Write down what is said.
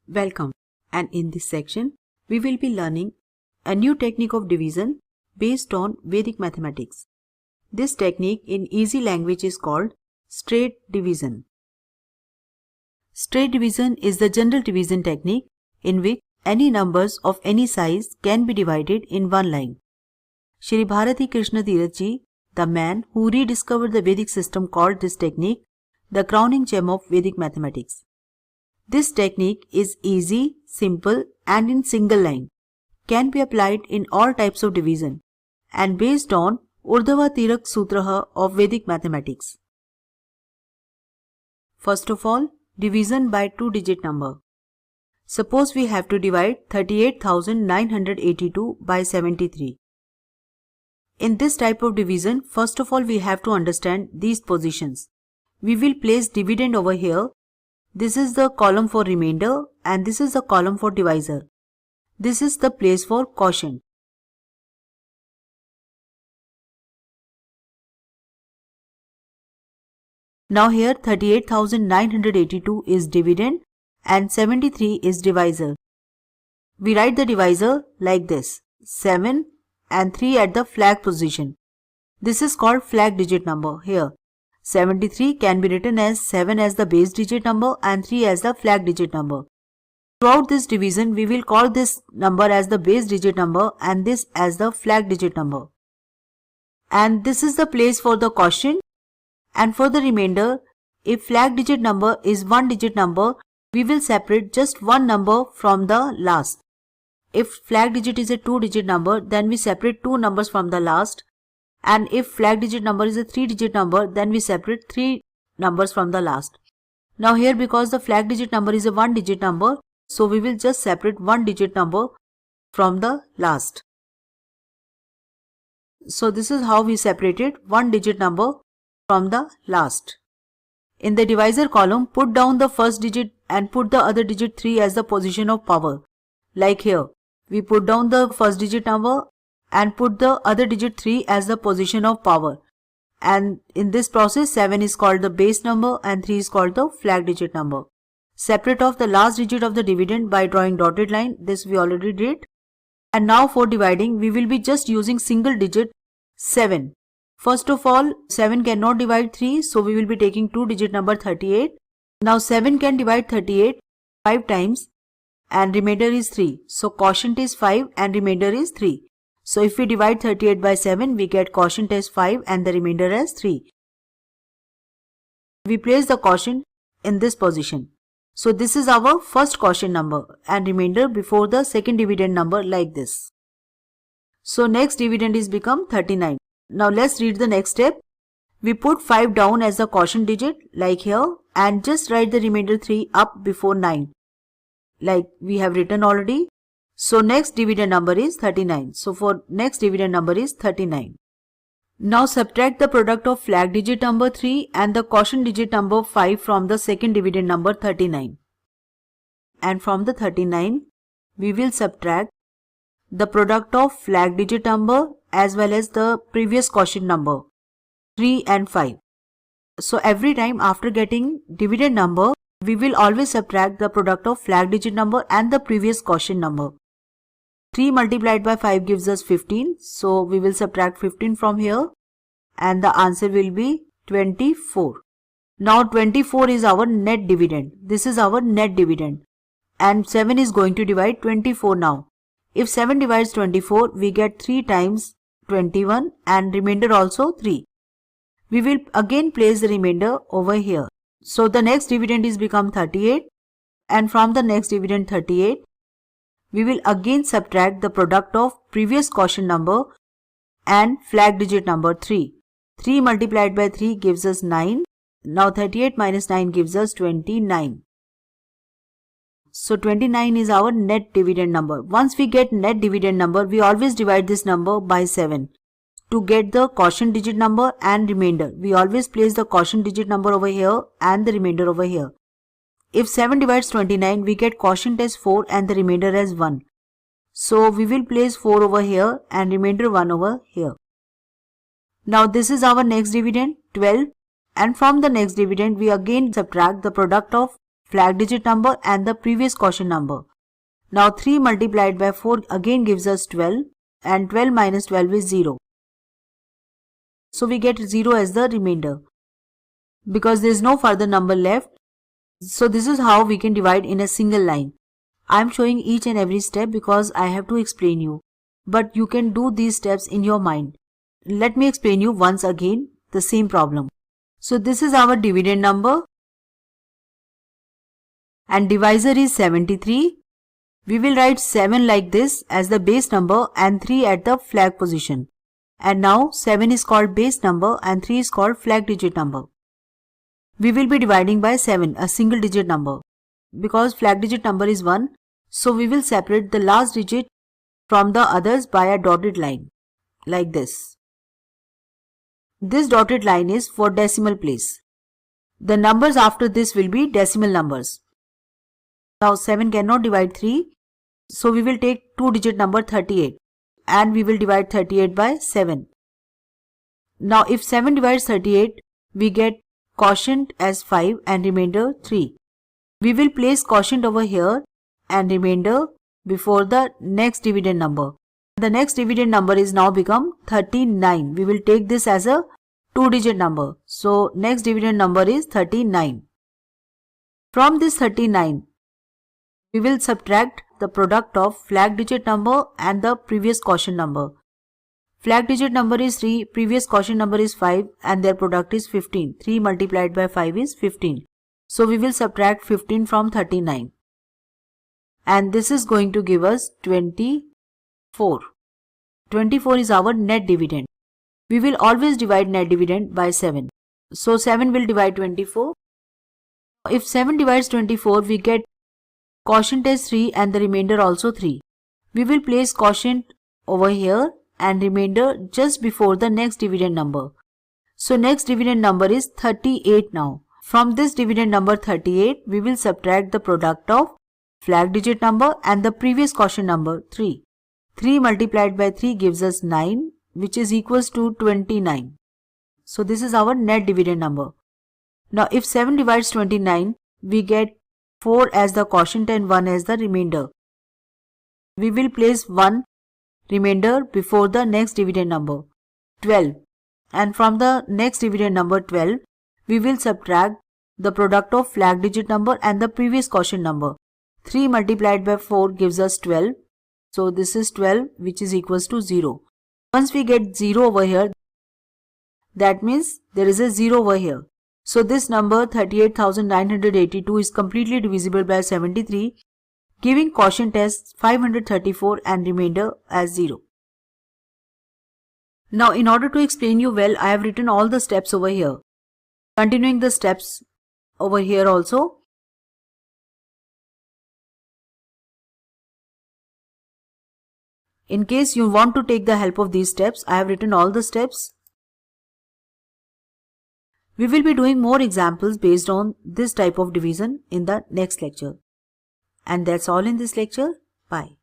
Welcome, and in this section we will be learning a new technique of division based on Vedic mathematics. This technique in easy language is called straight division. Straight division is the general division technique in which any numbers of any size can be divided in one line. Shri Bharati Krishna Tirth Ji, the man who rediscovered the Vedic system, called this technique the crowning gem of Vedic mathematics. This technique is easy, simple and in single line, can be applied in all types of division and based on Urdhva Tirak Sutra of Vedic mathematics. First of all, division by two-digit number. Suppose we have to divide 38,982 by 73. In this type of division, first of all we have to understand these positions. We will place dividend over here. This is the column for remainder and this is the column for divisor. This is the place for quotient. Now here 38,982 is dividend and 73 is divisor. We write the divisor like this: 7 and 3 at the flag position. This is called flag digit number. Here 73 can be written as 7 as the base digit number and 3 as the flag digit number. Throughout this division, we will call this number as the base digit number and this as the flag digit number. And this is the place for the quotient. And for the remainder, if flag digit number is one digit number, we will separate just one number from the last. If flag digit is a two-digit number, then we separate two numbers from the last. And if flag digit number is a three-digit number, then we separate three numbers from the last. Now here, because the flag digit number is a one-digit number, so we will just separate one digit number from the last. So this is how we separated one digit number from the last. In the divisor column, put down the first digit and put the other digit 3 as the position of power. Like here, we put down the first digit number and put the other digit 3 as the position of power. And in this process, 7 is called the base number and 3 is called the flag digit number. Separate off the last digit of the dividend by drawing dotted line. This we already did. And now for dividing, we will be just using single digit 7. First of all, 7 cannot divide 3, so we will be taking two digit number 38. Now 7 can divide 38 5 times and remainder is 3. So quotient is 5 and remainder is 3. So if we divide 38 by 7, we get quotient as 5 and the remainder as 3. We place the quotient in this position. So this is our first quotient number and remainder before the second dividend number, like this. So next dividend is become 39. Now let's read the next step. We put 5 down as the quotient digit like here and just write the remainder 3 up before 9 like we have written already. So next dividend number is 39. So for next dividend number is 39. Now subtract the product of flag digit number 3 and the quotient digit number 5 from the second dividend number 39. And from the 39, we will subtract the product of flag digit number as well as the previous quotient number 3 and 5. So every time after getting dividend number, we will always subtract the product of flag digit number and the previous quotient number. 3 multiplied by 5 gives us 15. So we will subtract 15 from here and the answer will be 24. Now 24 is our net dividend. This is our net dividend. And 7 is going to divide 24 now. If 7 divides 24, we get 3 times 21 and remainder also 3. We will again place the remainder over here. So the next dividend is become 38 and from the next dividend 38, we will again subtract the product of previous quotient number and flag digit number 3. 3 multiplied by 3 gives us 9. Now 38 minus 9 gives us 29. So 29 is our net dividend number. Once we get net dividend number, we always divide this number by 7. To get the quotient digit number and remainder, we always place the quotient digit number over here and the remainder over here. If 7 divides 29, we get quotient as 4 and the remainder as 1. So we will place 4 over here and remainder 1 over here. Now this is our next dividend, 12. And from the next dividend, we again subtract the product of flag digit number and the previous quotient number. Now 3 multiplied by 4 again gives us 12, and 12 minus 12 is 0. So we get 0 as the remainder because there is no further number left. So this is how we can divide in a single line. I am showing each and every step because I have to explain you. But you can do these steps in your mind. Let me explain you once again the same problem. So this is our dividend number and divisor is 73. We will write 7 like this as the base number and 3 at the flag position. And now 7 is called base number and 3 is called flag digit number. We will be dividing by 7, a single digit number. Because flag digit number is 1, so we will separate the last digit from the others by a dotted line, like this. This dotted line is for decimal place. The numbers after this will be decimal numbers. Now 7 cannot divide 3, so we will take 2-digit number 38 and we will divide 38 by 7. Now if 7 divides 38, we get quotient as 5 and remainder 3. We will place quotient over here and remainder before the next dividend number. The next dividend number is now become 39. We will take this as a 2-digit number. So next dividend number is 39. From this 39, we will subtract the product of flag digit number and the previous quotient number. Flag digit number is 3, previous quotient number is 5 and their product is 15. 3 multiplied by 5 is 15. So we will subtract 15 from 39. And this is going to give us 24. 24 is our net dividend. We will always divide net dividend by 7. So 7 will divide 24. If 7 divides 24, we get quotient as 3 and the remainder also 3. We will place quotient over here and remainder just before the next dividend number. So next dividend number is 38 now. From this dividend number 38, we will subtract the product of flag digit number and the previous quotient number 3. 3 multiplied by 3 gives us 9, which is equals to 29. So this is our net dividend number. Now if 7 divides 29, we get 4 as the quotient and 1 as the remainder. We will place 1 remainder before the next dividend number 12, and from the next dividend number 12, we will subtract the product of flag digit number and the previous quotient number. 3 multiplied by 4 gives us 12. So this is 12, which is equals to 0. Once we get 0 over here, that means there is a 0 over here. So this number 38,982 is completely divisible by 73, giving quotient as 534 and remainder as 0. Now in order to explain you well, I have written all the steps over here. Continuing the steps over here also. In case you want to take the help of these steps, I have written all the steps. We will be doing more examples based on this type of division in the next lecture. And that's all in this lecture. Bye.